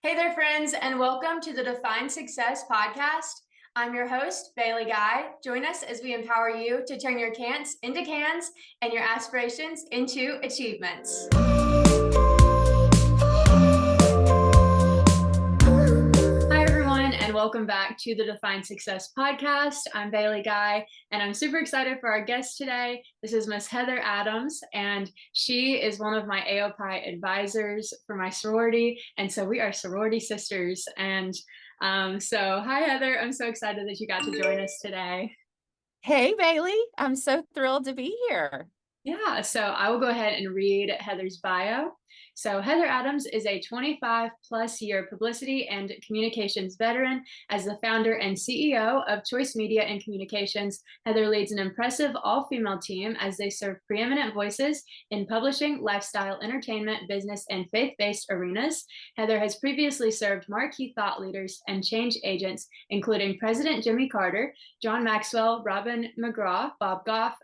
Hey there, friends, and welcome to the Define Success podcast. I'm your host, Bailey Guy. Join us as we empower you to turn your can'ts into cans and your aspirations into achievements. Hi, everyone, and welcome back to the Define Success podcast. I'm Bailey Guy, and I'm super excited for our guest today. This is Miss Heather Adams, and she is one of my AOPI advisors for my sorority, and so we are sorority sisters. And so, hi, Heather. I'm so excited that you got to join us today. Hey, Bailey. I'm so thrilled to be here. Yeah, so I will go ahead and read Heather's bio. So, Heather Adams is a 25 plus year publicity and communications veteran. As the founder and CEO of Choice Media and Communications, Heather leads an impressive all female team as they serve preeminent voices in publishing, lifestyle, entertainment, business, and faith based arenas. Heather has previously served marquee thought leaders and change agents, including President Jimmy Carter, John Maxwell, Robin McGraw, Bob Goff,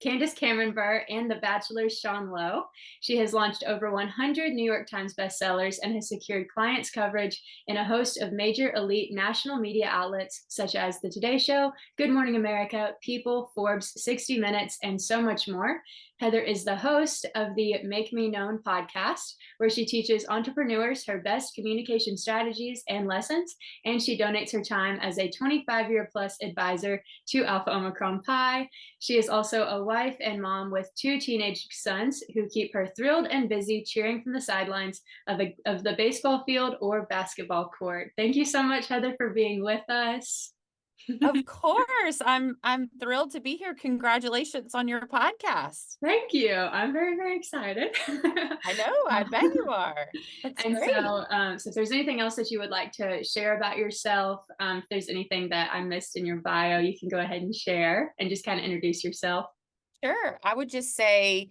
Candace Cameron Bure, and The Bachelor's Lowe. She has launched over 100 New York Times bestsellers and has secured clients coverage in a host of major elite national media outlets such as The Today Show, Good Morning America, People, Forbes, 60 Minutes, and so much more. Heather is the host of the Make Me Known podcast, where she teaches entrepreneurs her best communication strategies and lessons, and she donates her time as a 25-year plus advisor to Alpha Omicron Pi. She is also a wife and mom with two teenage sons who keep her thrilled and busy cheering from the sidelines of the baseball field or basketball court. Thank you so much, Heather, for being with us. Of course. I'm thrilled to be here. Congratulations on your podcast. Thank you. I'm very, very excited. I know, I bet you are. That's And great. so if there's anything else that you would like to share about yourself, if there's anything that I missed in your bio, you can go ahead and share and just kind of introduce yourself. Sure. I would just say,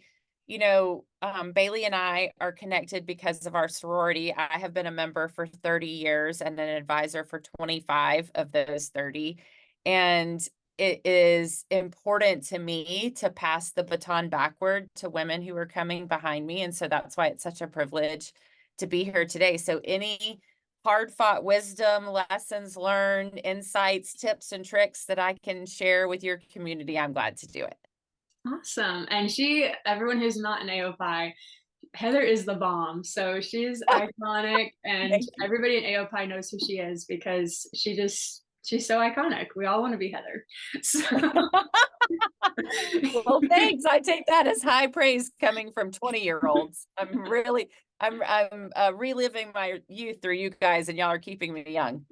Bailey and I are connected because of our sorority. I have been a member for 30 years and an advisor for 25 of those 30. And it is important to me to pass the baton backward to women who are coming behind me. And so that's why it's such a privilege to be here today. So any hard-fought wisdom, lessons learned, insights, tips, and tricks that I can share with your community, I'm glad to do it. Awesome. And everyone who's not an AOPI, Heather is the bomb. So she's iconic, and everybody in AOPI knows who she is because she's so iconic. We all want to be Heather. So. Well, thanks. I take that as high praise coming from 20-year-olds. I'm reliving my youth through you guys, and y'all are keeping me young.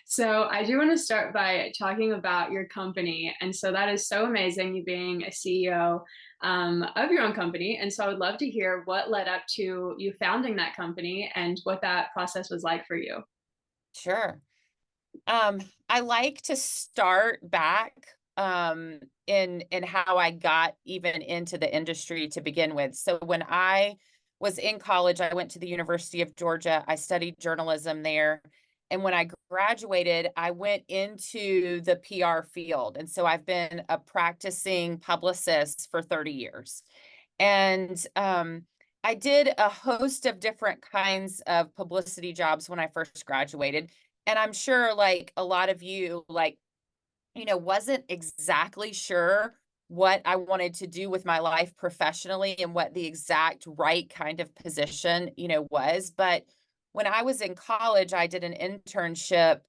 So I do want to start by talking about your company. And so that is so amazing, you being a CEO of your own company. And so I would love to hear what led up to you founding that company and what that process was like for you. Sure. I like to start back in how I got even into the industry to begin with. So when I was in college, I went to the University of Georgia. I studied journalism there. And when I graduated, I went into the PR field. And so I've been a practicing publicist for 30 years. And I did a host of different kinds of publicity jobs when I first graduated. And I'm sure, like a lot of you, wasn't exactly sure what I wanted to do with my life professionally and what the exact right kind of position, was. But when I was in college, I did an internship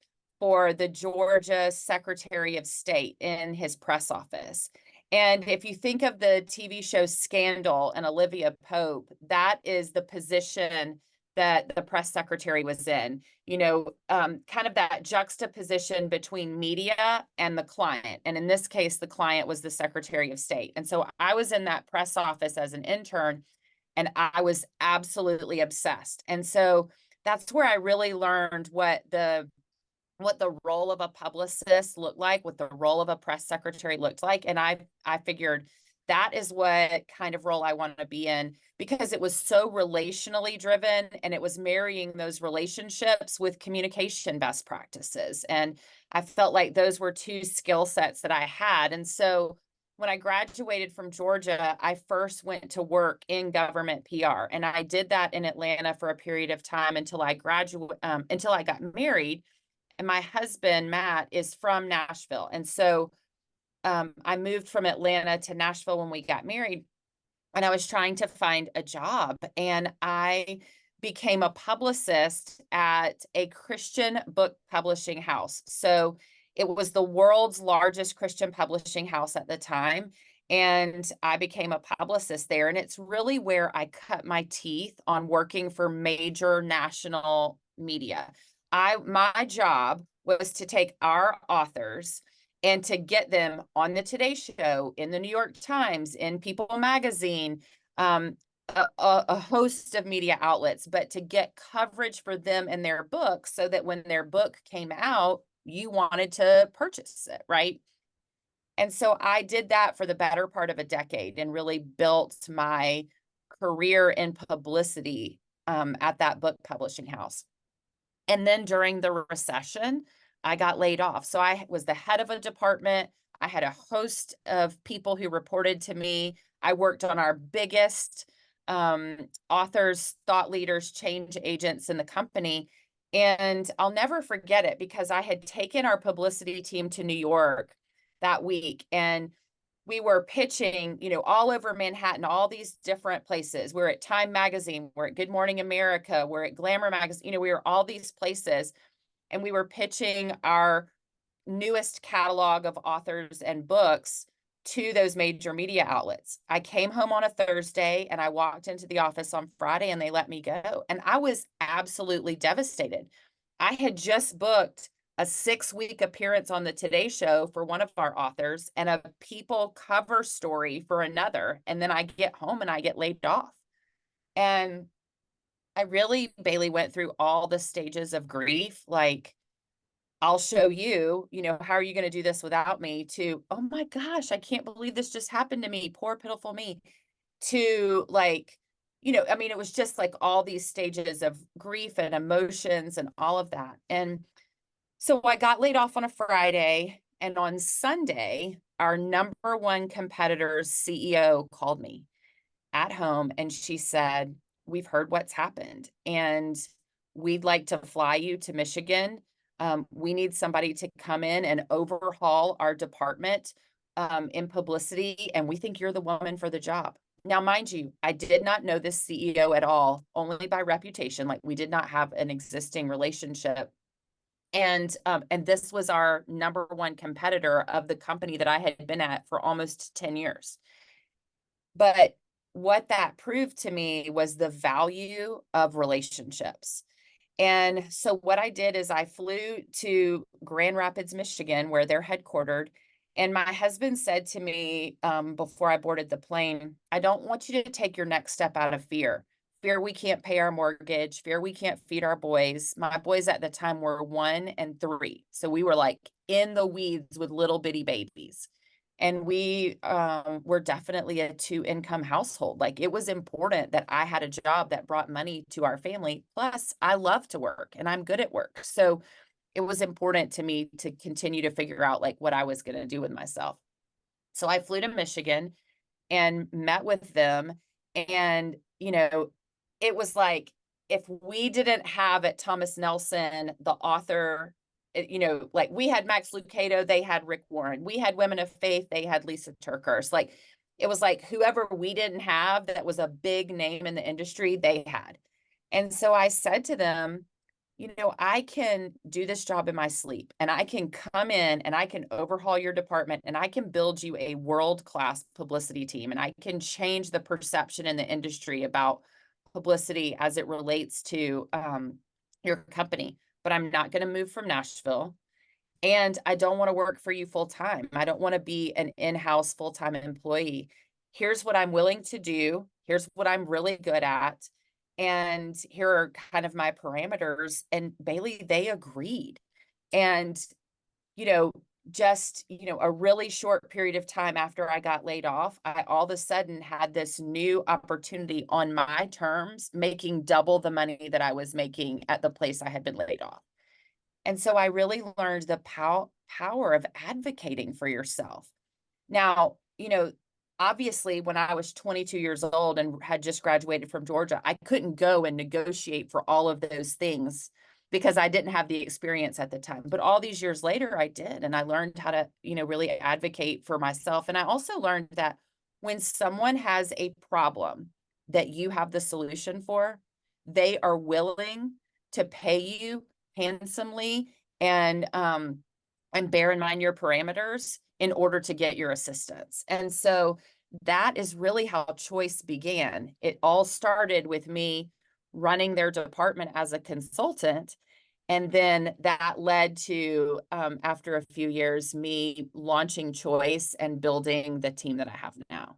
for the Georgia Secretary of State in his press office. And if you think of the TV show Scandal and Olivia Pope, that is the position that the press secretary was in, kind of that juxtaposition between media and the client. And in this case, the client was the Secretary of State. And so I was in that press office as an intern, and I was absolutely obsessed. And so that's where I really learned what the role of a publicist looked like, what the role of a press secretary looked like. And I figured that is what kind of role I want to be in, because it was so relationally driven and it was marrying those relationships with communication best practices. And I felt like those were two skill sets that I had. And so when I graduated from Georgia, I first went to work in government PR, and I did that in Atlanta for a period of time until I until I got married. And my husband, Matt, is from Nashville. And so I moved from Atlanta to Nashville when we got married, and I was trying to find a job. And I became a publicist at a Christian book publishing house. So it was the world's largest Christian publishing house at the time. And I became a publicist there. And it's really where I cut my teeth on working for major national media. My job was to take our authors and to get them on the Today Show, in the New York Times, in People magazine, a host of media outlets, but to get coverage for them and their book so that when their book came out, you wanted to purchase it, right? And so I did that for the better part of a decade and really built my career in publicity at that book publishing house. And then during the recession, I got laid off. So I was the head of a department. I had a host of people who reported to me. I worked on our biggest authors, thought leaders, change agents in the company. And I'll never forget it because I had taken our publicity team to New York that week, and we were pitching, all over Manhattan, all these different places. We're at Time Magazine, we're at Good Morning America, we're at Glamour Magazine, we were all these places, and we were pitching our newest catalog of authors and books to those major media outlets. I came home on a Thursday and I walked into the office on Friday and they let me go. And I was absolutely devastated. I had just booked a 6-week appearance on the Today Show for one of our authors and a People cover story for another. And then I get home and I get laid off. And I really, Bailey, went through all the stages of grief. Like, I'll show you, how are you going to do this without me? To, oh my gosh, I can't believe this just happened to me. Poor, pitiful me. To like, it was just like all these stages of grief and emotions and all of that. And so I got laid off on a Friday, and on Sunday, our number one competitor's CEO called me at home and she said, "We've heard what's happened and we'd like to fly you to Michigan. We need somebody to come in and overhaul our department in publicity, and we think you're the woman for the job." Now, mind you, I did not know this CEO at all, only by reputation. Like, we did not have an existing relationship. And this was our number one competitor of the company that I had been at for almost 10 years. But what that proved to me was the value of relationships. And so what I did is I flew to Grand Rapids, Michigan, where they're headquartered. And my husband said to me before I boarded the plane, "I don't want you to take your next step out of fear. Fear we can't pay our mortgage, fear we can't feed our boys." My boys at the time were 1 and 3. So we were like in the weeds with little bitty babies. And we were definitely a 2-income household. Like, it was important that I had a job that brought money to our family. Plus, I love to work and I'm good at work. So it was important to me to continue to figure out like what I was going to do with myself. So I flew to Michigan and met with them. And, it was like, if we didn't have at Thomas Nelson, the author, like we had Max Lucado, they had Rick Warren. We had Women of Faith, they had Lisa Turkhurst. Like, it was like whoever we didn't have that was a big name in the industry, they had. And so I said to them, I can do this job in my sleep, and I can come in and I can overhaul your department, and I can build you a world-class publicity team, and I can change the perception in the industry about publicity as it relates to your company. But I'm not going to move from Nashville, and I don't want to work for you full time. I don't want to be an in-house full-time employee. Here's what I'm willing to do. Here's what I'm really good at. And here are kind of my parameters. And Bailey, they agreed. And, just, a really short period of time after I got laid off, I all of a sudden had this new opportunity on my terms, making double the money that I was making at the place I had been laid off. And so I really learned the power of advocating for yourself. Now, you know, obviously when I was 22 years old and had just graduated from Georgia, I couldn't go and negotiate for all of those things because I didn't have the experience at the time. But all these years later, I did. And I learned how to, really advocate for myself. And I also learned that when someone has a problem that you have the solution for, they are willing to pay you handsomely and bear in mind your parameters in order to get your assistance. And so that is really how Choice began. It all started with me running their department as a consultant. And then that led to, after a few years, me launching Choice and building the team that I have now.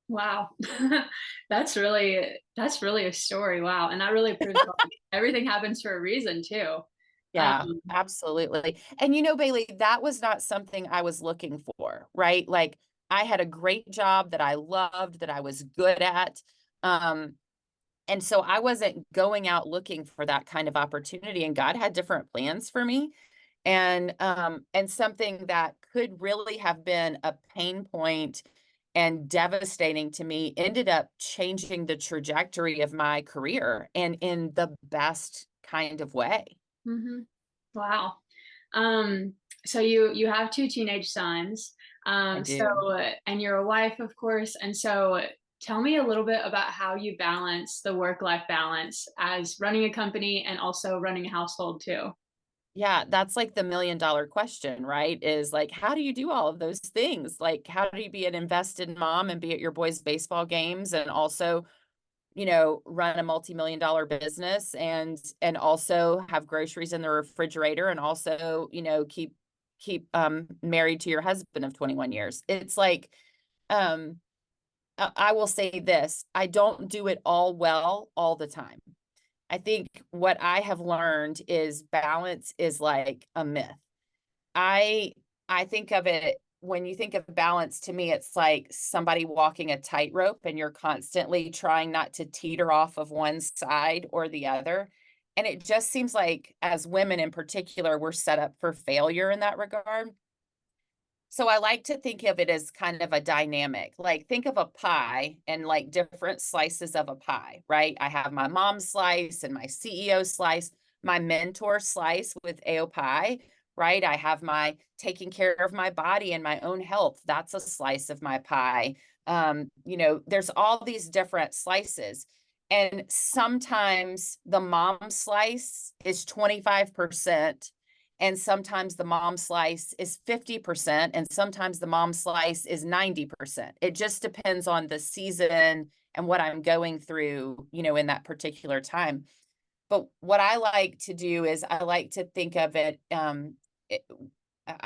Wow. That's really a story. Wow. And that really proves like everything happens for a reason too. Yeah, Um, absolutely. And Bailey, that was not something I was looking for, right? Like I had a great job that I loved, that I was good at. Um, and so I wasn't going out looking for that kind of opportunity, and God had different plans for me. And something that could really have been a pain point and devastating to me ended up changing the trajectory of my career, and in the best kind of way. mhm. Wow. Um, so you have two teenage sons. I So do. and you're a wife, of course. And so tell me a little bit about how you balance the work-life balance as running a company and also running a household too. Yeah, that's like the $1 million question, right? Is like, how do you do all of those things? Like, how do you be an invested mom and be at your boys' baseball games and also, run a multi-million-dollar business and also have groceries in the refrigerator and also, keep married to your husband of 21 years. It's like, um, I will say this, I don't do it all well all the time. I think what I have learned is balance is like a myth. I I think of it when you think of balance, to me, it's like somebody walking a tightrope and you're constantly trying not to teeter off of one side or the other. And it just seems like as women in particular, we're set up for failure in that regard. So I like to think of it as kind of a dynamic. Like think of a pie and like different slices of a pie, right? I have my mom's slice and my CEO slice, my mentor slice with AO pie, right? I have my taking care of my body and my own health. That's a slice of my pie. There's all these different slices. And sometimes the mom slice is 25%, and sometimes the mom slice is 50%, and sometimes the mom slice is 90%. It just depends on the season and what I'm going through, in that particular time. But what I like to do is I like to think of it, it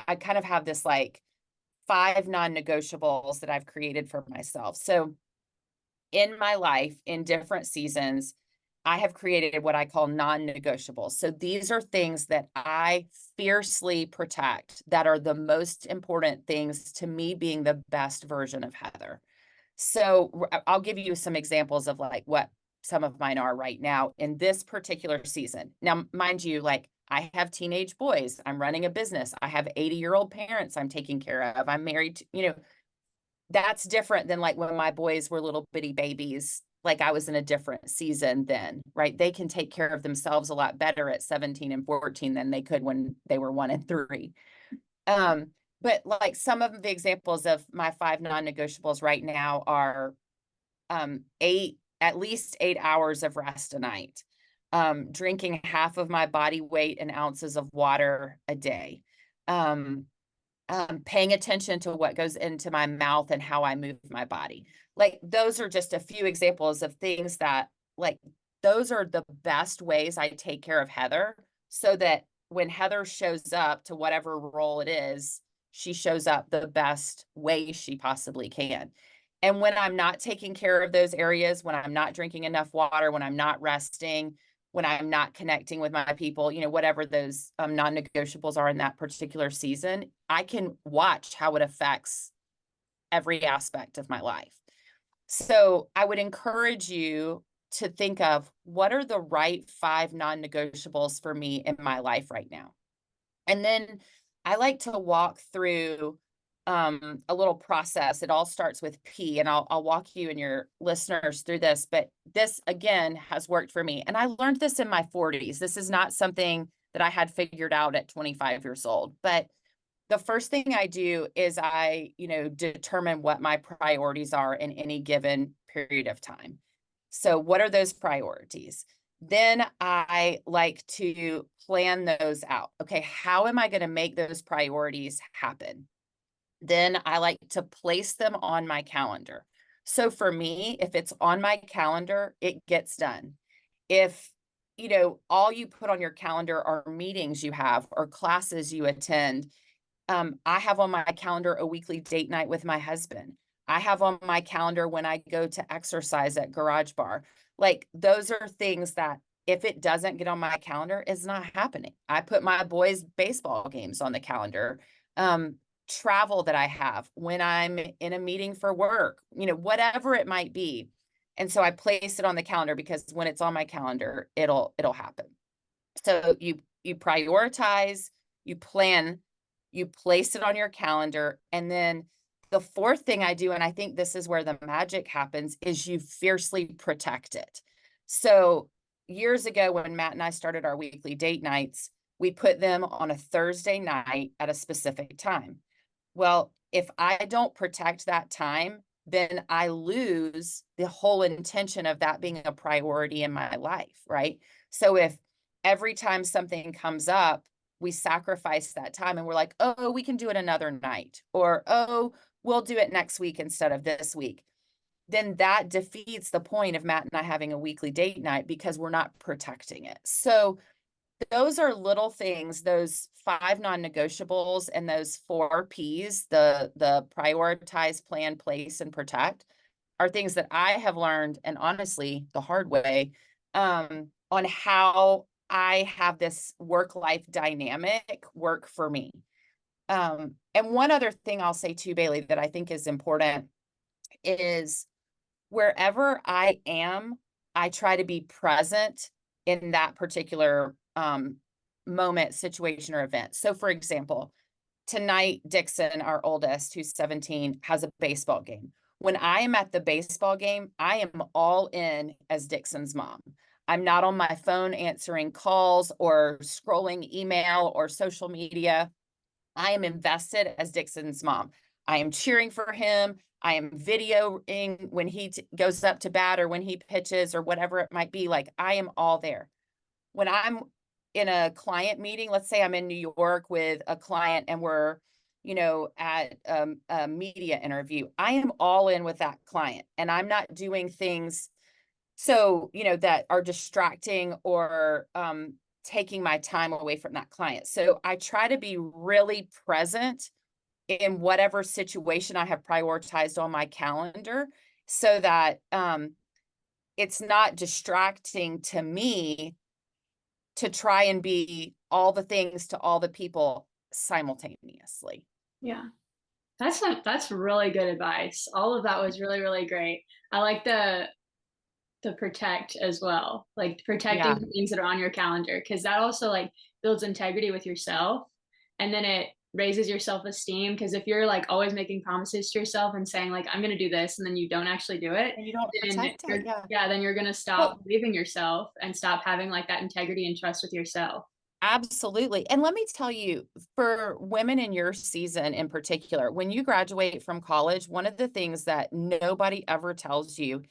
I kind of have this like 5 non-negotiables that I've created for myself. So in my life, in different seasons, I have created what I call non-negotiables. So these are things that I fiercely protect, that are the most important things to me being the best version of Heather. So I'll give you some examples of like what some of mine are right now in this particular season. Now, mind you, like I have teenage boys, I'm running a business, I have 80-year-old parents I'm taking care of, I'm married to, that's different than like when my boys were little bitty babies. Like I was in a different season then, right? They can take care of themselves a lot better at 17 and 14 than they could when they were 1 and 3. But like some of the examples of my 5 non-negotiables right now are at least 8 hours of rest a night, drinking half of my body weight in ounces of water a day, paying attention to what goes into my mouth and how I move my body. Like those are just a few examples of things that like those are the best ways I take care of Heather, so that when Heather shows up to whatever role it is, she shows up the best way she possibly can. And when I'm not taking care of those areas, when I'm not drinking enough water, when I'm not resting, when I'm not connecting with my people, whatever those non-negotiables are in that particular season, I can watch how it affects every aspect of my life. So I would encourage you to think of what are the right 5 non-negotiables for me in my life right now. And then I like to walk through a little process. It all starts with P, and I'll walk you and your listeners through this, but this again has worked for me. And I learned this in my 40s. This is not something that I had figured out at 25 years old, but the first thing I do is I, determine what my priorities are in any given period of time. So what are those priorities? Then I like to plan those out. Okay, how am I going to make those priorities happen? Then I like to place them on my calendar. So for me, if it's on my calendar, it gets done. If, all you put on your calendar are meetings you have or classes you attend, I have on my calendar a weekly date night with my husband. I have on my calendar when I go to exercise at Garage Bar. Like those are things that if it doesn't get on my calendar, it's not happening. I put my boys' baseball games on the calendar. Travel that I have when I'm in a meeting for work, whatever it might be. And so I place it on the calendar because when it's on my calendar, it'll happen. So you prioritize, you plan, you place it on your calendar. And then the fourth thing I do, and I think this is where the magic happens, is you fiercely protect it. So years ago, when Matt and I started our weekly date nights, we put them on a Thursday night at a specific time. Well, if I don't protect that time, then I lose the whole intention of that being a priority in my life, right? So if every time something comes up, we sacrifice that time and we're like, oh, we can do it another night, or, oh, we'll do it next week instead of this week, then that defeats the point of Matt and I having a weekly date night because we're not protecting it. So those are little things, those 5 non-negotiables and those 4 Ps, the prioritize, plan, place, and protect, are things that I have learned, and honestly, the hard way, on how I have this work-life dynamic work for me. And one other thing I'll say too, Bailey, that I think is important is wherever I am, I try to be present in that particular moment, situation, or event. So for example, tonight, Dixon, our oldest, who's 17, has a baseball game. When I am at the baseball game, I am all in as Dixon's mom. I'm not on my phone answering calls or scrolling email or social media. I am invested as Dixon's mom. I am cheering for him. I am videoing when he goes up to bat or when he pitches or whatever it might be. Like I am all there. When I'm in a client meeting, let's say I'm in New York with a client and we're, at a media interview, I am all in with that client and I'm not doing things so, that are distracting or taking my time away from that client. So I try to be really present in whatever situation I have prioritized on my calendar so that it's not distracting to me to try and be all the things to all the people simultaneously. Yeah. That's really good advice. All of that was really, really great. I like the protect as well, like protecting the things that are on your calendar, because that also like builds integrity with yourself, and then it raises your self-esteem, because if you're like always making promises to yourself and saying like I'm going to do this and then you don't actually do it, And you don't then protect it. Yeah. then you're going to stop believing yourself and stop having like that integrity and trust with yourself. Absolutely. And let me tell you, for women in your season in particular, when you graduate from college, one of the things that nobody ever tells you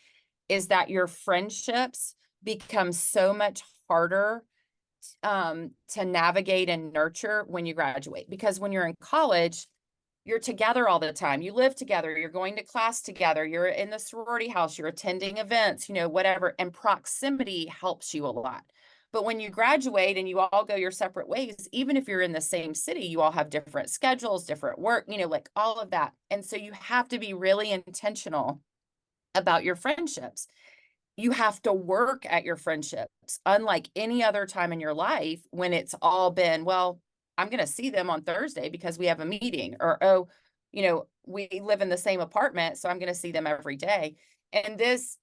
is that your friendships become so much harder to navigate and nurture when you graduate. Because when you're in college, you're together all the time. You live together, you're going to class together, you're in the sorority house, you're attending events, whatever. And proximity helps you a lot. But when you graduate and you all go your separate ways, even if you're in the same city, you all have different schedules, different work, like all of that. And so you have to be really intentional about your friendships. You have to work at your friendships, unlike any other time in your life when it's all been, well, I'm going to see them on Thursday because we have a meeting, or, oh, we live in the same apartment, so I'm going to see them every day. And this,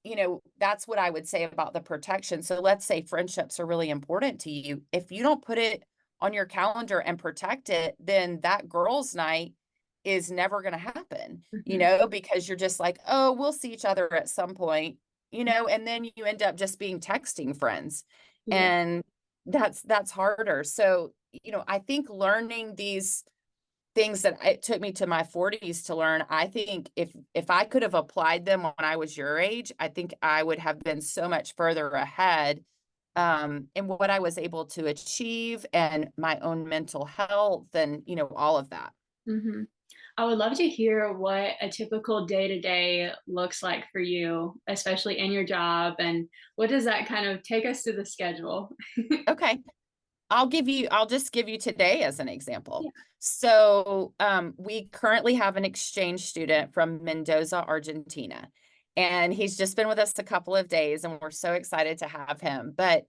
that's what I would say about the protection. So let's say friendships are really important to you. If you don't put it on your calendar and protect it, then that girls' night is never going to happen, you Mhm. know, because you're just like, oh, we'll see each other at some point, you know, and then you end up just being texting friends. Yeah. And that's harder. So, you know, I think learning these things that it took me to my 40s to learn, I think if I could have applied them when I was your age, I think I would have been so much further ahead in what I was able to achieve and my own mental health and, you know, all of that. Mhm. I would love to hear what a typical day to day looks like for you, especially in your job, and what does that kind of take us to the schedule? Okay. I'll just give you today as an example. Yeah. So, we currently have an exchange student from Mendoza, Argentina, and he's just been with us a couple of days, and we're so excited to have him. But,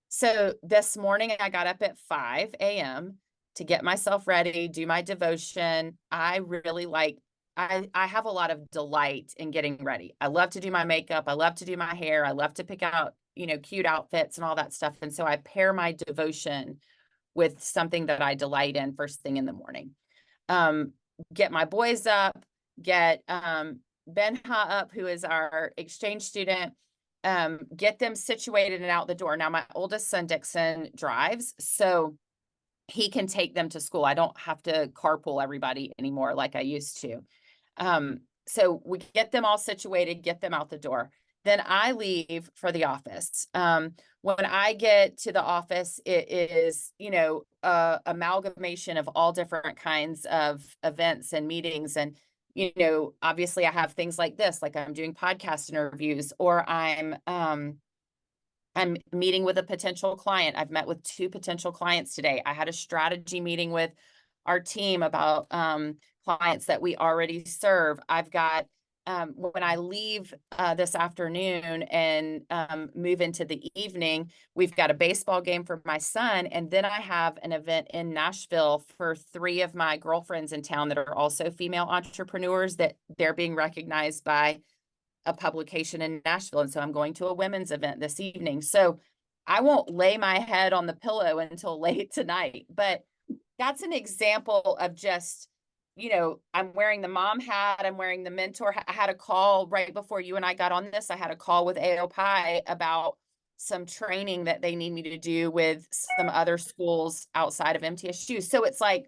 so this morning I got up at 5 a.m. to get myself ready, do my devotion. I really like, I have a lot of delight in getting ready. I love to do my makeup. I love to do my hair. I love to pick out, you know, cute outfits and all that stuff. And so I pair my devotion with something that I delight in first thing in the morning. Um, get my boys up, get Ben Ha up, who is our exchange student, get them situated and out the door. Now, my oldest son, Dixon, drives, so he can take them to school. I don't have to carpool everybody anymore like I used to. So we get them all situated, get them out the door. Then I leave for the office. When I get to the office, it is, you know, amalgamation of all different kinds of events and meetings. And, you know, obviously I have things like this, like I'm doing podcast interviews, or I'm meeting with a potential client. I've met with 2 potential clients today. I had a strategy meeting with our team about clients that we already serve. I've got, when I leave this afternoon and move into the evening, we've got a baseball game for my son. And then I have an event in Nashville for 3 of my girlfriends in town that are also female entrepreneurs, that they're being recognized by a publication in Nashville. And so I'm going to a women's event this evening. So I won't lay my head on the pillow until late tonight. But that's an example of just, you know, I'm wearing the mom hat, I'm wearing the mentor. I had a call right before you and I got on this. I had a call with AOPI about some training that they need me to do with some other schools outside of MTSU. So it's like,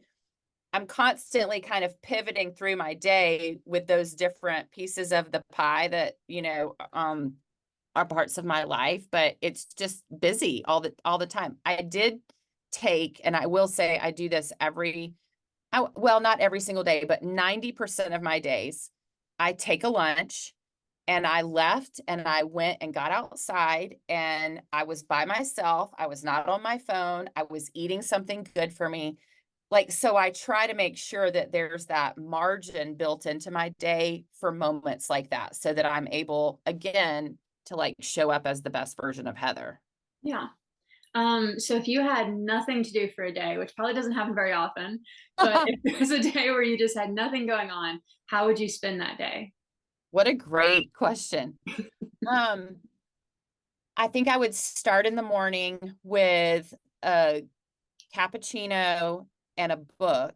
I'm constantly kind of pivoting through my day with those different pieces of the pie that, you know, are parts of my life, but it's just busy all the time. I did take, and I will say I do this well, not every single day, but 90% of my days, I take a lunch and I left and I went and got outside and I was by myself. I was not on my phone. I was eating something good for me. Like, so I try to make sure that there's that margin built into my day for moments like that so that I'm able, again, to like show up as the best version of Heather. Yeah. So if you had nothing to do for a day, which probably doesn't happen very often, but if there was a day where you just had nothing going on, how would you spend that day? What a great question. Um, I think I would start in the morning with a cappuccino and a book.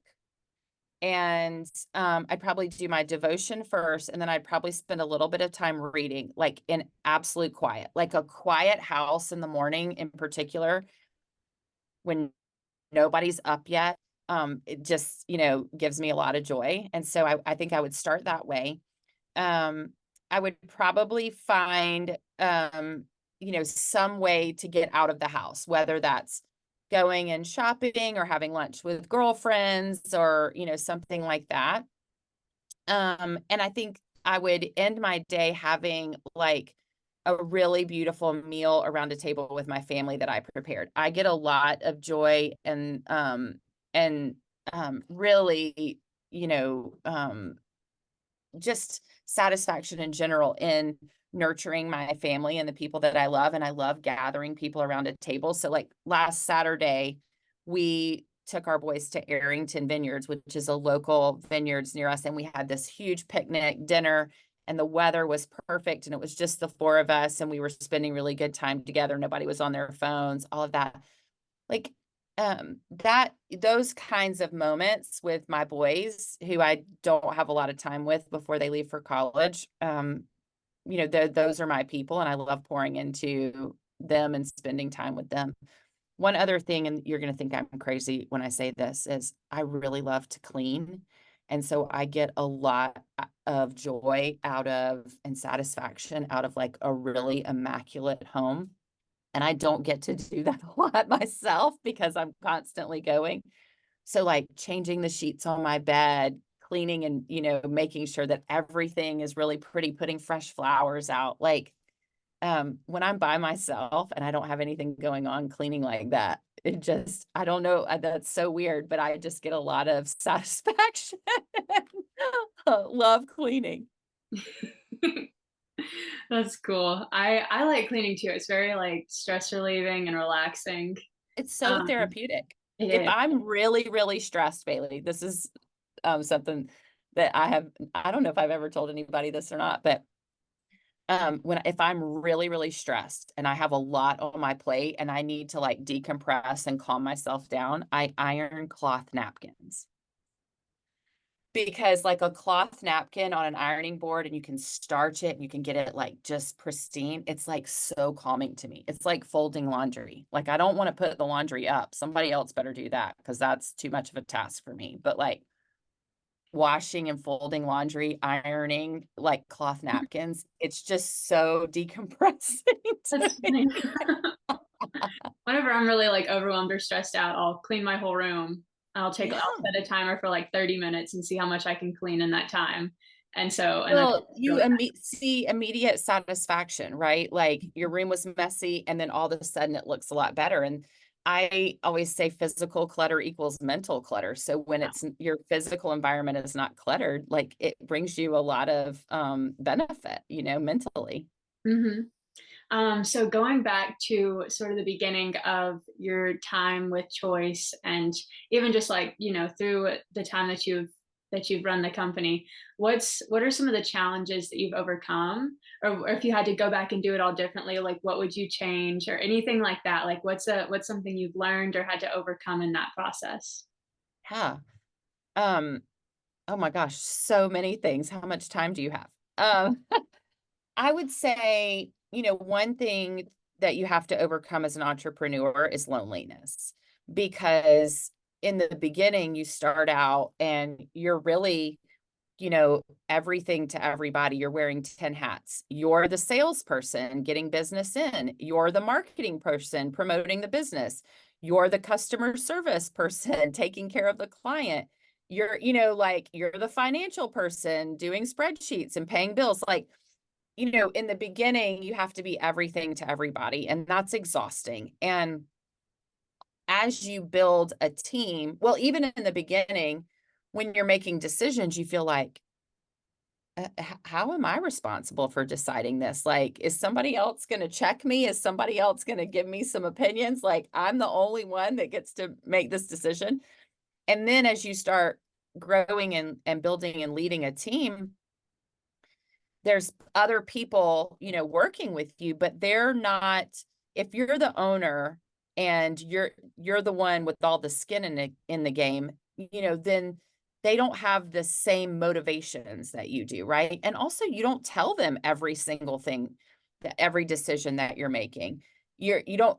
And I'd probably do my devotion first, and then I'd probably spend a little bit of time reading, like in absolute quiet, like a quiet house in the morning in particular, when nobody's up yet. It just, you know, gives me a lot of joy. And so I think I would start that way. Um, I would probably find, you know, some way to get out of the house, whether that's going and shopping or having lunch with girlfriends or, you know, something like that. And I think I would end my day having like a really beautiful meal around a table with my family that I prepared. I get a lot of joy and really, you know, just satisfaction in general in nurturing my family and the people that I love. And I love gathering people around a table. So like last Saturday, we took our boys to Arrington Vineyards, which is a local vineyards near us. And we had this huge picnic dinner and the weather was perfect. And it was just the 4 of us and we were spending really good time together. Nobody was on their phones, all of that. Like, that those kinds of moments with my boys who I don't have a lot of time with before they leave for college, those are my people, and I love pouring into them and spending time with them. One other thing, and you're going to think I'm crazy when I say this, is I really love to clean. And so I get a lot of joy out of and satisfaction out of like a really immaculate home. And I don't get to do that a lot myself because I'm constantly going. So like changing the sheets on my bed, cleaning and, making sure that everything is really pretty, putting fresh flowers out. Like when I'm by myself and I don't have anything going on, cleaning like that, I don't know, that's so weird, but I just get a lot of satisfaction. Love cleaning. That's cool. I like cleaning too. It's very like stress relieving and relaxing. It's so Um, therapeutic. it If is. I'm really, really stressed, Bailey, this is something that I don't know if I've ever told anybody this or not, but if I'm really, really stressed and I have a lot on my plate and I need to like decompress and calm myself down, I iron cloth napkins. Because like a cloth napkin on an ironing board and you can starch it and you can get it like just pristine, it's like so calming to me. It's like folding laundry. Like I don't want to put the laundry up. Somebody else better do that because that's too much of a task for me. But like washing and folding laundry, ironing like cloth napkins, it's just so decompressing to That's funny. me. Whenever I'm really like overwhelmed or stressed out, I'll clean my whole room. Yeah. I'll set a timer for like 30 minutes and see how much I can clean in that time. And then Well, you really, see immediate satisfaction, right? Like your room was messy and then all of a sudden it looks a lot better. And I always say physical clutter equals mental clutter. So when it's your physical environment is not cluttered, like it brings you a lot of benefit, mentally. hmm so going back to sort of the beginning of your time with Choice, and even just like, through the time that you've run the company, what are some of the challenges that you've overcome? Or if you had to go back and do it all differently, like what would you change or anything like that? Like what's something you've learned or had to overcome in that process? Yeah. Um, oh my gosh, so many things. How much time do you have? Um, I would say, one thing that you have to overcome as an entrepreneur is loneliness because in the beginning, you start out and you're really, everything to everybody. You're wearing 10 hats. You're the salesperson getting business in. You're the marketing person promoting the business. You're the customer service person taking care of the client. You're, like you're the financial person doing spreadsheets and paying bills. Like, in the beginning, you have to be everything to everybody, and that's exhausting. And as you build a team, well, even in the beginning, when you're making decisions, you feel like, how am I responsible for deciding this? Like, is somebody else going to check me? Is somebody else going to give me some opinions? Like, I'm the only one that gets to make this decision. And then as you start growing and building and leading a team, there's other people, working with you, but they're not, if you're the owner and you're the one with all the skin in the game, then they don't have the same motivations that you do, right? And also you don't tell them every single thing, that every decision that you're making. You don't,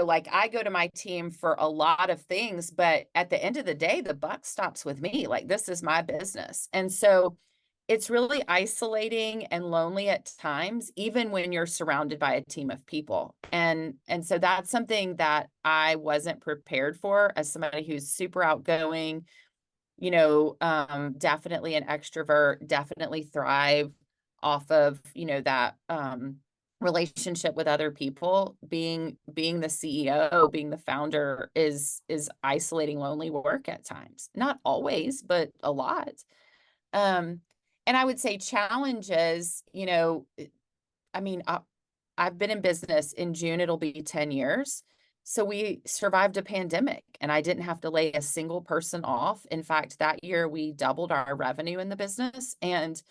like I go to my team for a lot of things, but at the end of the day, the buck stops with me. Like this is my business. And so it's really isolating and lonely at times, even when you're surrounded by a team of people. And so that's something that I wasn't prepared for as somebody who's super outgoing, definitely an extrovert, definitely thrive off of, that relationship with other people. Being the CEO, being the founder is isolating, lonely work at times. Not always, but a lot. Um, and I would say challenges, I mean, I've been in business. In June, it'll be 10 years. So we survived a pandemic and I didn't have to lay a single person off. In fact, that year we doubled our revenue in the business. And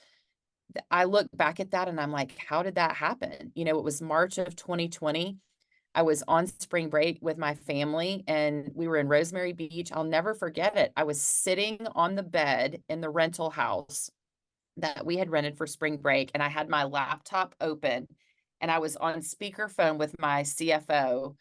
I look back at that and I'm like, how did that happen? It was March of 2020. I was on spring break with my family and we were in Rosemary Beach. I'll never forget it. I was sitting on the bed in the rental house that we had rented for spring break, and I had my laptop open and I was on speakerphone with my CFO,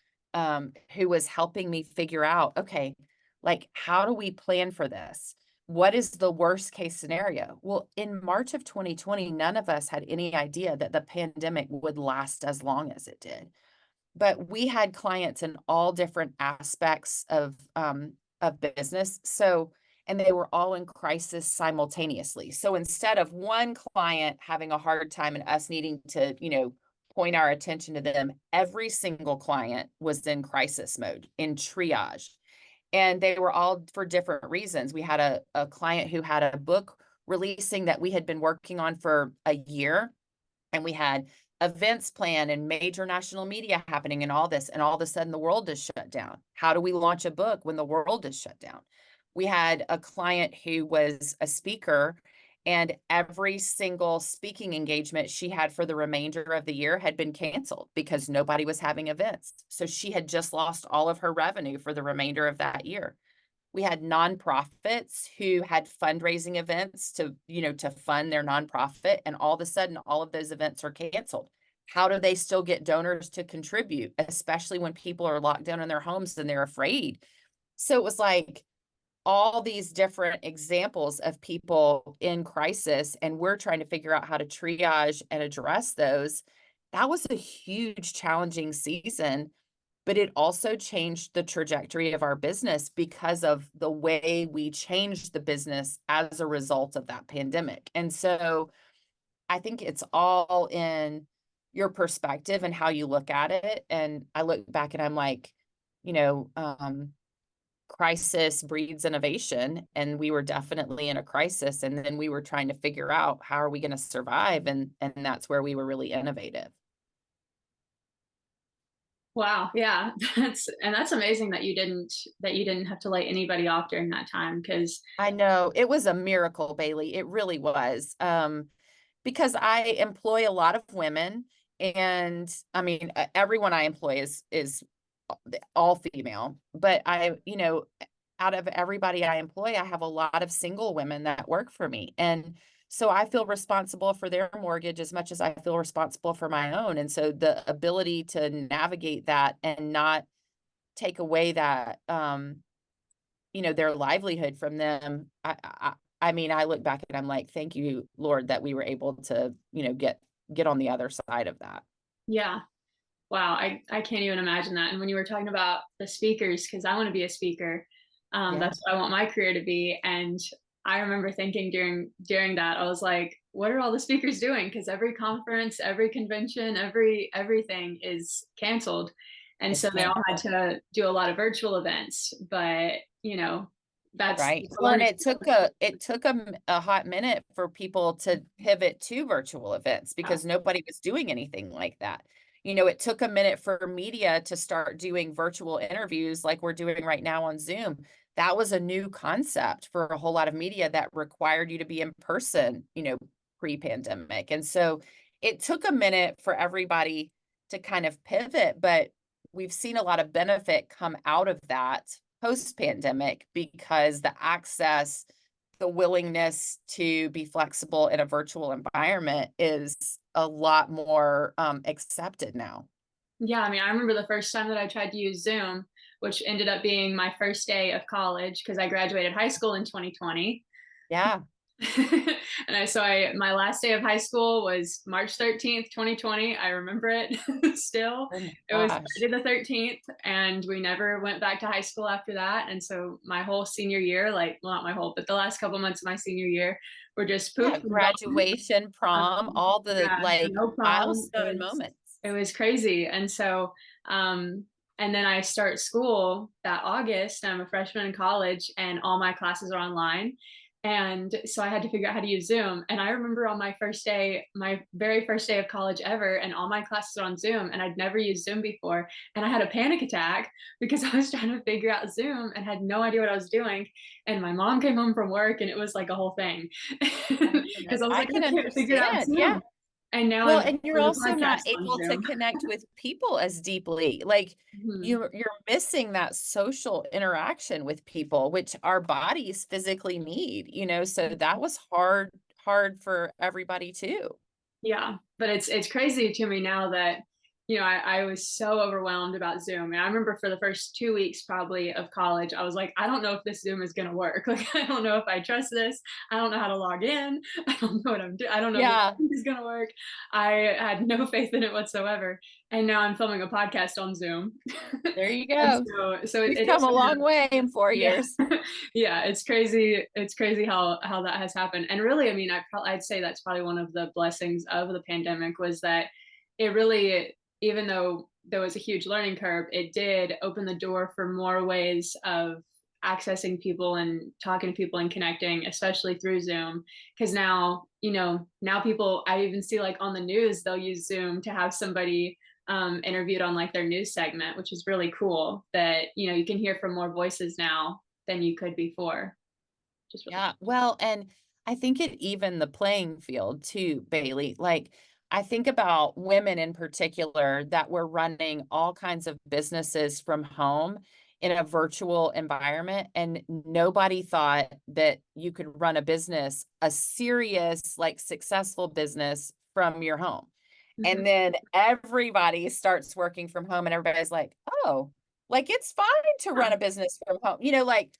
who was helping me figure out, okay, like, how do we plan for this? What is the worst case scenario? Well, in March of 2020, none of us had any idea that the pandemic would last as long as it did. But we had clients in all different aspects of business. So, and they were all in crisis simultaneously. So instead of one client having a hard time and us needing to, point our attention to them, every single client was in crisis mode, in triage. And they were all for different reasons. We had a client who had a book releasing that we had been working on for a year, and we had events planned and major national media happening and all this, and all of a sudden the world is shut down. How do we launch a book when the world is shut down? We had a client who was a speaker, and every single speaking engagement she had for the remainder of the year had been canceled because nobody was having events. So she had just lost all of her revenue for the remainder of that year. We had nonprofits who had fundraising events to fund their nonprofit, and all of a sudden all of those events are canceled. How do they still get donors to contribute, especially when people are locked down in their homes and they're afraid? So it was like all these different examples of people in crisis, and we're trying to figure out how to triage and address those. That was a huge challenging season, but it also changed the trajectory of our business because of the way we changed the business as a result of that pandemic. And so I think it's all in your perspective and how you look at it. And I look back and I'm like, you know, crisis breeds innovation, and we were definitely in a crisis, and then we were trying to figure out how are we going to survive, and that's where we were really innovative. Wow, yeah, that's amazing that you didn't have to lay anybody off during that time, because I know it was a miracle, Bailey. It really was. Because I employ a lot of women, and I mean, everyone I employ is all female, but out of everybody I employ, I have a lot of single women that work for me. And so I feel responsible for their mortgage as much as I feel responsible for my own. And so the ability to navigate that and not take away that, their livelihood from them. I mean, I look back and I'm like, thank you, Lord, that we were able to, get on the other side of that. yeah. Wow, I can't even imagine that. And when you were talking about the speakers, because I want to be a speaker, Yeah. that's what I want my career to be. And I remember thinking during that, I was like, what are all the speakers doing? Because every conference, every convention, everything is canceled. And It's so they all had canceled. to do a lot of virtual events. But that's Right. a Well, and learning. it took a hot minute for people to pivot to virtual events because nobody was doing anything like that. It took a minute for media to start doing virtual interviews like we're doing right now on Zoom. That was a new concept for a whole lot of media that required you to be in person, pre-pandemic. And so it took a minute for everybody to kind of pivot, but we've seen a lot of benefit come out of that post-pandemic because the access, the willingness to be flexible in a virtual environment is a lot more accepted now. Yeah, I mean, I remember the first time that I tried to use Zoom, which ended up being my first day of college because I graduated high school in 2020. Yeah. My last day of high school was March 13th, 2020. I remember it still. Oh my It was gosh. Friday the 13th, and we never went back to high school after that. And so my whole senior year, like, well, not my whole, but the last couple months of my senior year were just poof Yeah, and gone. graduation, prom, all the Yeah, like no prom. milestone moments. It was crazy. And so, and then I start school that August. I'm a freshman in college, and all my classes are online. And so I had to figure out how to use Zoom. And I remember on my first day, my very first day of college ever, and all my classes are on Zoom, and I'd never used Zoom before. And I had a panic attack because I was trying to figure out Zoom and had no idea what I was doing. And my mom came home from work, and it was like a whole thing Oh my goodness. because I was I like, can I can't figure out understand. Yeah. Zoom. And now Well, I'm and you're doing the also not podcast on able to Zoom. connect with people as deeply. Like Mhm. you're missing that social interaction with people, which our bodies physically need, so that was hard for everybody too. Yeah, but it's crazy to me now that I was so overwhelmed about Zoom. And I remember for the first 2 weeks probably of college, I was like, I don't know if this Zoom is gonna work. Like, I don't know if I trust this. I don't know how to log in. I don't know what I'm doing. I don't know if Yeah, this is gonna work. I had no faith in it whatsoever. And now I'm filming a podcast on Zoom. there you And go. so We've it come is a kind long way in four of, yeah. years. Yeah, it's crazy. It's crazy how that has happened. And really, I mean, I'd say that's probably one of the blessings of the pandemic was that it really, even though there was a huge learning curve, it did open the door for more ways of accessing people and talking to people and connecting, especially through Zoom. Because now, now people, I even see like on the news, they'll use Zoom to have somebody interviewed on like their news segment, which is really cool that, you can hear from more voices now than you could before. Just really Yeah, well, and I think it even the playing field too, Bailey. Like, I think about women in particular that were running all kinds of businesses from home in a virtual environment, and nobody thought that you could run a business, a serious, like successful business from your home. cool. And then everybody starts working from home, and everybody's like, oh, like it's fine to run a business from home. Like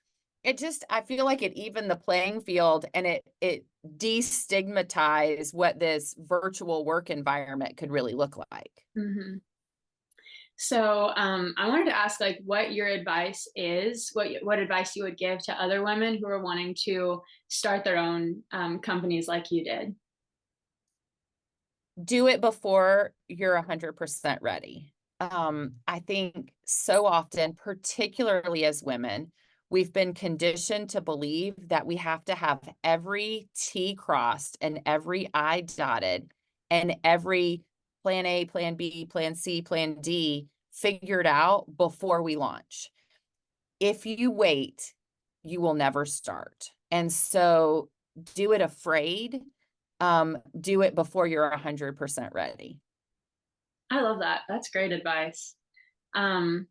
it just, I feel like it evened the playing field, and it destigmatized what this virtual work environment could really look like. Hmm. So I wanted to ask like what your advice is, what advice you would give to other women who are wanting to start their own companies like you did. Do it before you're 100% ready. I think so often, particularly as women, we've been conditioned to believe that we have to have every T crossed and every I dotted and every plan A, plan B, plan C, plan D figured out before we launch. If you wait, you will never start. And so do it afraid. Do it before you're 100% ready. I love that. That's great advice. Um,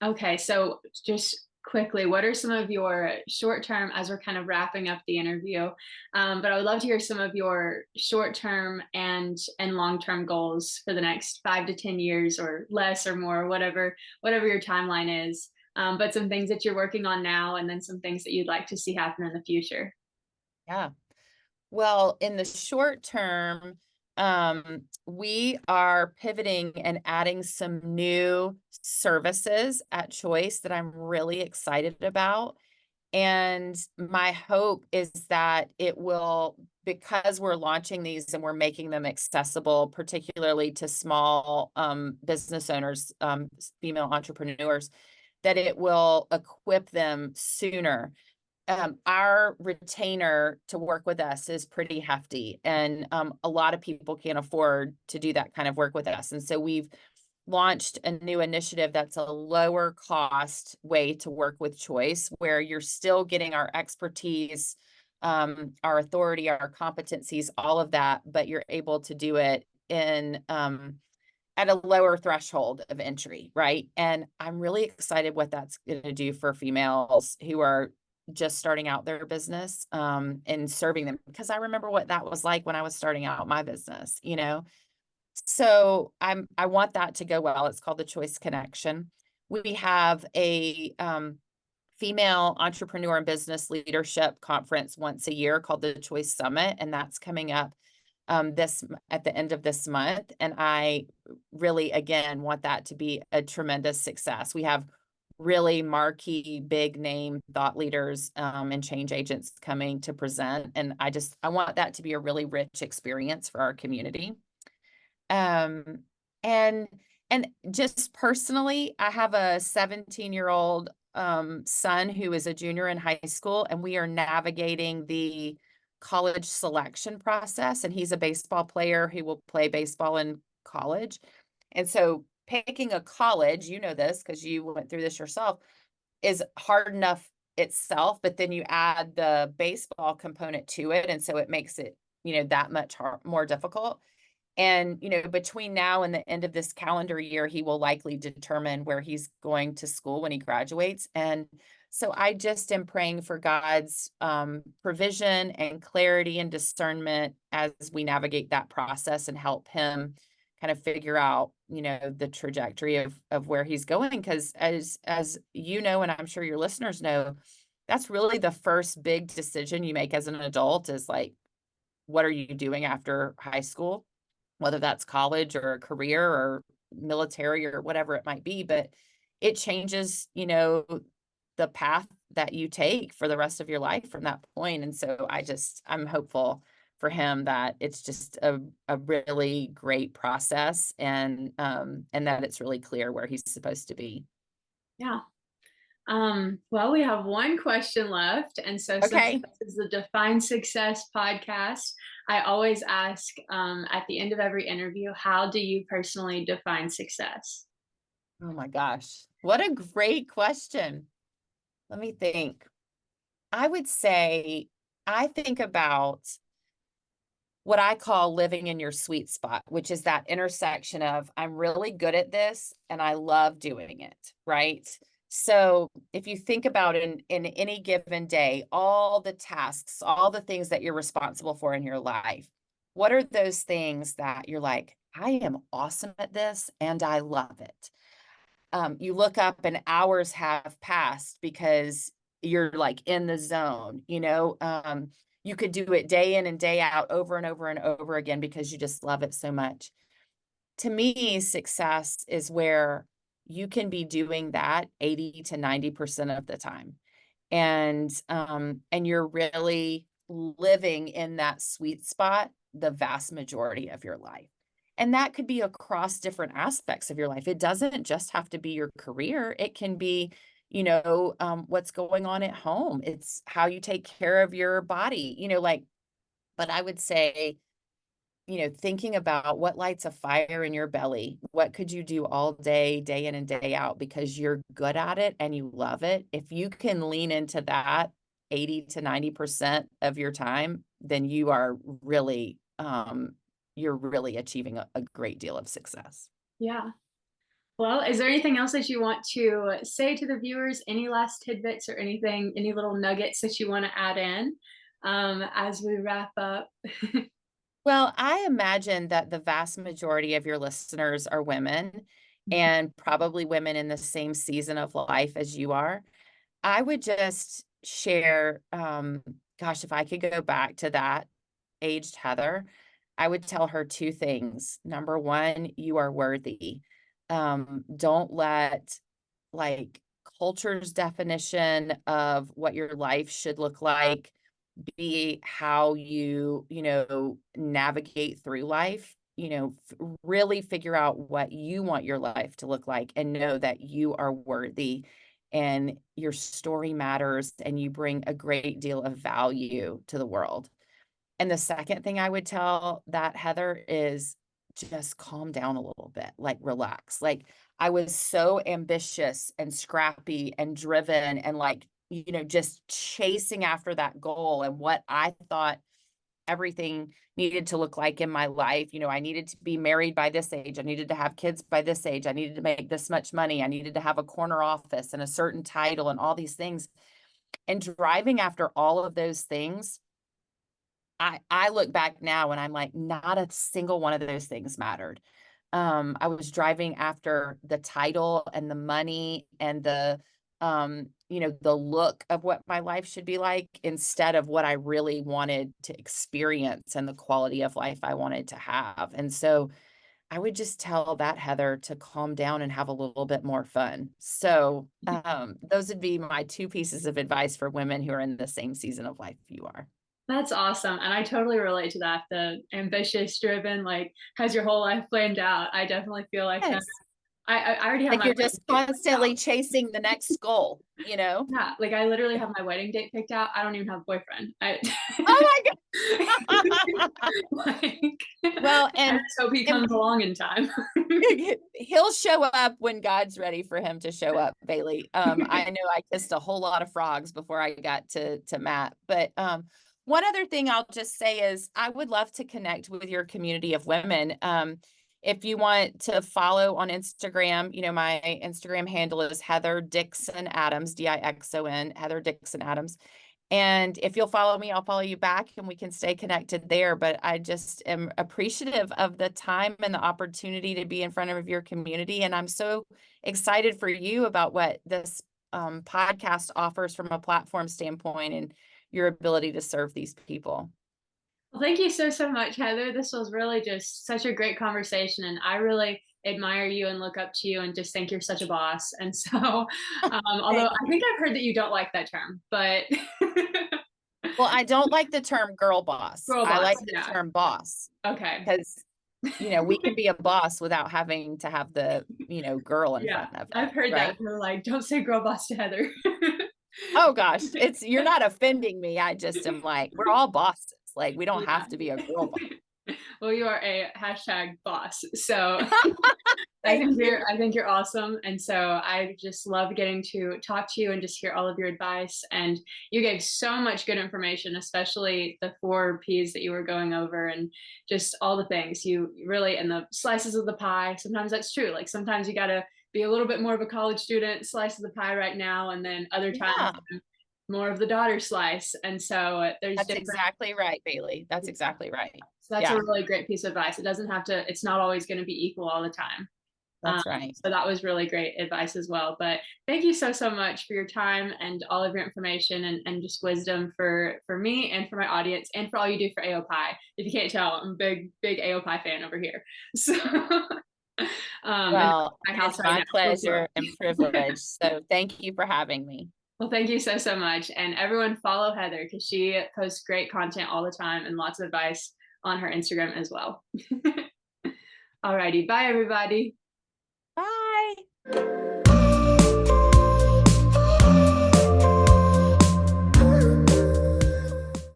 okay, so just quickly, what are some of your short term, as we're kind of wrapping up the interview? But I would love to hear some of your short term and long term goals for the next 5 to 10 years, or less or more, whatever your timeline is. But some things that you're working on now, and then some things that you'd like to see happen in the future. Yeah. Well, in the short term, we are pivoting and adding some new services at Choice that I'm really excited about. And my hope is that it will, because we're launching these and we're making them accessible, particularly to small business owners, female entrepreneurs, that it will equip them sooner. Our retainer to work with us is pretty hefty, and a lot of people can't afford to do that kind of work with us. And so we've launched a new initiative that's a lower cost way to work with Choice, where you're still getting our expertise, our authority, our competencies, all of that, but you're able to do it in at a lower threshold of entry, right? And I'm really excited what that's going to do for females who are just starting out their business, and serving them, because I remember what that was like when I was starting out my business. So I want that to go well. It's called the Choice Connection. We have a female entrepreneur and business leadership conference once a year called the Choice Summit, and that's coming up this at the end of this month. And I really, again, want that to be a tremendous success. We have really marquee, big name thought leaders and change agents coming to present, and I want that to be a really rich experience for our community. Um, and and just personally, I have a 17-year-old son who is a junior in high school, and we are navigating the college selection process. And he's a baseball player who will play baseball in college. And so picking a college, you know this because you went through this yourself, is hard enough itself, but then you add the baseball component to it, and so it makes it, that much more difficult. And, between now and the end of this calendar year, he will likely determine where he's going to school when he graduates. And so I just am praying for God's provision and clarity and discernment as we navigate that process and help him kind of figure out, the trajectory of where he's going. Because as you know, and I'm sure your listeners know, that's really the first big decision you make as an adult is like, what are you doing after high school? Whether that's college or a career or military or whatever it might be, but it changes, the path that you take for the rest of your life from that point. And so I'm hopeful for him that it's just a really great process and that it's really clear where he's supposed to be. Yeah. Well, we have one question left. And so since Okay. this is the Define Success podcast, I always ask at the end of every interview, how do you personally define success? Oh my gosh. What a great question. Let me think. I would say I think about what I call living in your sweet spot, which is that intersection of I'm really good at this and I love doing it, right? So if you think about it in any given day, all the tasks, all the things that you're responsible for in your life, what are those things that you're like, I am awesome at this and I love it? You look up and hours have passed because you're like in the zone, you could do it day in and day out over and over and over again because you just love it so much. To me, success is where you can be doing that 80 to 90% of the time. And you're really living in that sweet spot the vast majority of your life. And that could be across different aspects of your life. It doesn't just have to be your career. It can be, what's going on at home. It's how you take care of your body, but I would say, thinking about what lights a fire in your belly. What could you do all day, day in and day out because you're good at it and you love it? If you can lean into that 80 to 90% of your time, then you're really achieving a great deal of success. Yeah. Well, is there anything else that you want to say to the viewers? Any last tidbits or anything, any little nuggets that you want to add in as we wrap up? Well, I imagine that the vast majority of your listeners are women and probably women in the same season of life as you are. I would just share, gosh, if I could go back to that aged Heather, I would tell her two things. Number one, you are worthy. Don't let like culture's definition of what your life should look like be how you navigate through life. Really figure out what you want your life to look like and know that you are worthy and your story matters and you bring a great deal of value to the world. And the second thing I would tell that Heather is just calm down a little bit, like relax. Like I was so ambitious and scrappy and driven and like, just chasing after that goal and what I thought everything needed to look like in my life. I needed to be married by this age. I needed to have kids by this age. I needed to make this much money. I needed to have a corner office and a certain title and all these things. And driving after all of those things, I look back now and I'm like, not a single one of those things mattered. I was driving after the title and the money and the look of what my life should be like instead of what I really wanted to experience and the quality of life I wanted to have. And so I would just tell that Heather to calm down and have a little bit more fun. So those would be my two pieces of advice for women who are in the same season of life you are. That's awesome. And I totally relate to that. The ambitious, driven, like has your whole life planned out. I definitely feel like that. Yes. I already have Like my you're wedding just date picked out. constantly chasing the next goal, Yeah, like I literally have my wedding date picked out. I don't even have a boyfriend. Oh my God. Like, Well, I just hope he comes along in time. he'll show up when God's ready for him to show up, Bailey. I know I kissed a whole lot of frogs before I got to Matt, but One other thing I'll just say is I would love to connect with your community of women. If you want to follow on Instagram, my Instagram handle is Heather Dixon Adams, Dixon, Heather Dixon Adams. And if you'll follow me, I'll follow you back and we can stay connected there. But I just am appreciative of the time and the opportunity to be in front of your community. And I'm so excited for you about what this podcast offers from a platform standpoint and your ability to serve these people. Well, thank you so much, Heather. This was really just such a great conversation, and I really admire you and look up to you and just think you're such a boss. And so, although I think I've heard that you don't like that term, but well, I don't like the term girl boss. I like the term boss. Okay. Because we can be a boss without having to have the, girl in front of it. I've heard that. They're like, don't say girl boss to Heather. Oh gosh, you're not offending me. I just am like, we're all bosses. Like, we don't have to be a girl boss. Well, you are a #boss. So I think you're awesome. And so I just love getting to talk to you and just hear all of your advice. And you gave so much good information, especially the 4 P's that you were going over and just all the things you really, and the slices of the pie. Sometimes that's true. Like sometimes you got to be a little bit more of a college student, slice of the pie right now. And then other times more of the daughter slice. And so that's exactly right, Bailey. That's exactly right. So that's a really great piece of advice. It doesn't have to, it's not always going to be equal all the time. That's right. So that was really great advice as well. But thank you so much for your time and all of your information and just wisdom for me and for my audience and for all you do for AOPI. If you can't tell, I'm a big AOPI fan over here. So well, it's my pleasure and privilege. So thank you for having me. Well, thank you so much. And everyone follow Heather because she posts great content all the time and lots of advice on her Instagram as well. All righty. Bye, everybody. Bye.